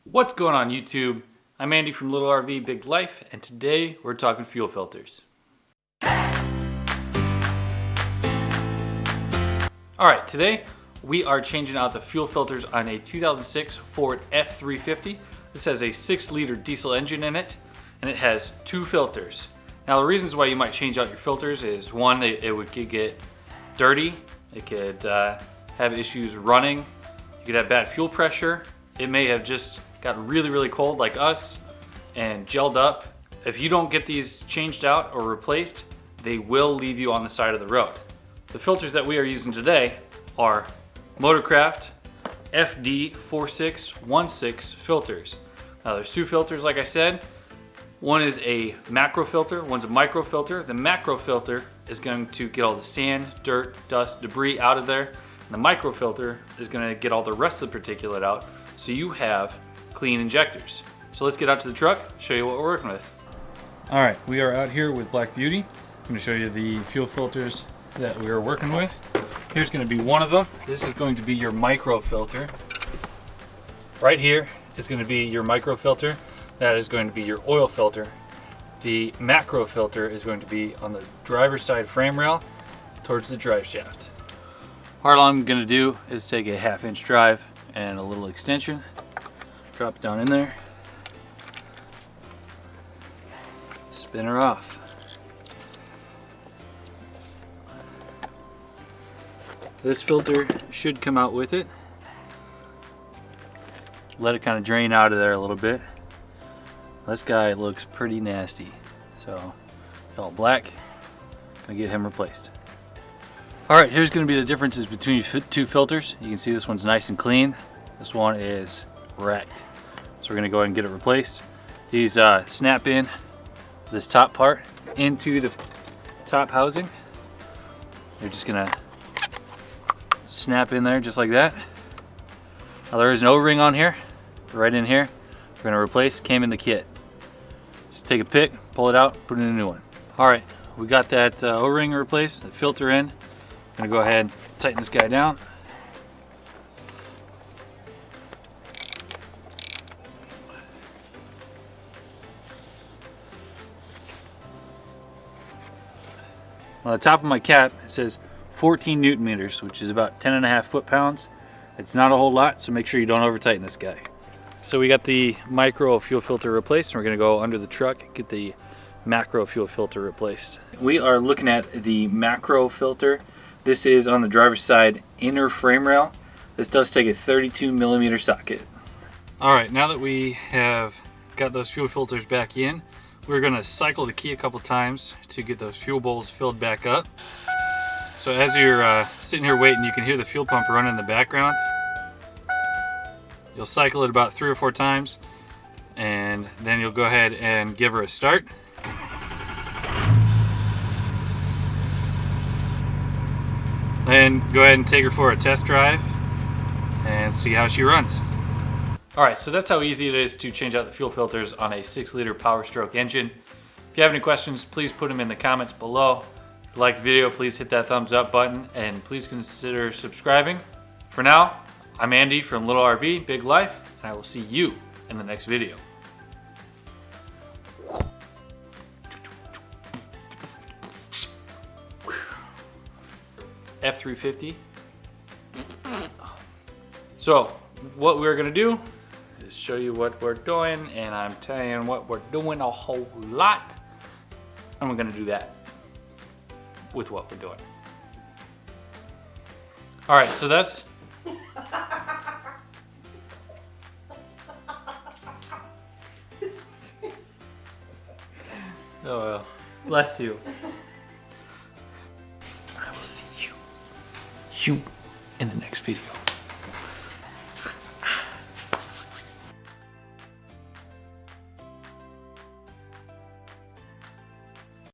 What's going on YouTube? I'm Andy from Little RV Big Life, and today we're talking fuel filters. Alright, today we are changing out the fuel filters on a 2006 Ford F350. This has a 6-liter diesel engine in it, and it has 2 filters. Now the reasons why you might change out your filters is one, it could get dirty, it could have issues running, you could have bad fuel pressure, it may have just got really cold like us and gelled up. If you don't get these changed out or replaced, they will leave you on the side of the road. The filters that we are using today are Motorcraft FD4616 filters. Now there's 2 filters like I said. One is a macro filter, one's a micro filter. The macro filter is going to get all the sand, dirt, dust, debris out of there. And the micro filter is going to get all the rest of the particulate out, so you have clean injectors. So let's get out to the truck, show you what we're working with. All right, we are out here with Black Beauty. I'm going to show you the fuel filters that we are working with. Here's going to be one of them. This is going to be your micro filter. Right here is going to be your micro filter. That is going to be your oil filter. The macro filter is going to be on the driver's side frame rail towards the drive shaft. All I'm going to do is take a 1/2-inch drive and a little extension, drop it down in there, spin her off. This filter should come out with it. Let it kind of drain out of there a little bit. This guy looks pretty nasty, so it's all black. Gonna get him replaced. All right, here's gonna be the differences between 2 filters. You can see this one's nice and clean. This one is wrecked. So we're gonna go ahead and get it replaced. These snap in this top part into the top housing. They're just gonna snap in there just like that. Now there is an O-ring on here, right in here. We're gonna replace, came in the kit. Just take a pick, pull it out, put in a new one. All right, we got that O-ring replaced, the filter in. I'm gonna go ahead and tighten this guy down. On the top of my cap, it says 14 Newton meters, which is about 10.5 foot-pounds. It's not a whole lot, so make sure you don't over-tighten this guy. So we got the micro fuel filter replaced, and we're gonna go under the truck and get the macro fuel filter replaced. We are looking at the macro filter. This is on the driver's side inner frame rail. This does take a 32mm socket. All right, now that we have got those fuel filters back in, we're gonna cycle the key a couple times to get those fuel bowls filled back up. So as you're sitting here waiting, you can hear the fuel pump running in the background. You'll cycle it about 3 or 4 times, and then you'll go ahead and give her a start. Then go ahead and take her for a test drive and see how she runs. All right, so that's how easy it is to change out the fuel filters on a 6-liter powerstroke engine. If you have any questions, please put them in the comments below. If you liked the video, please hit that thumbs up button and please consider subscribing. For now, I'm Andy from Little RV Big Life, and I will see you in the next video. F350. So what we're gonna do is show you what we're doing, and I'm telling you what we're doing a whole lot, and we're gonna do that with what we're doing. All right, so that's oh well, bless you. I will see you in the next video.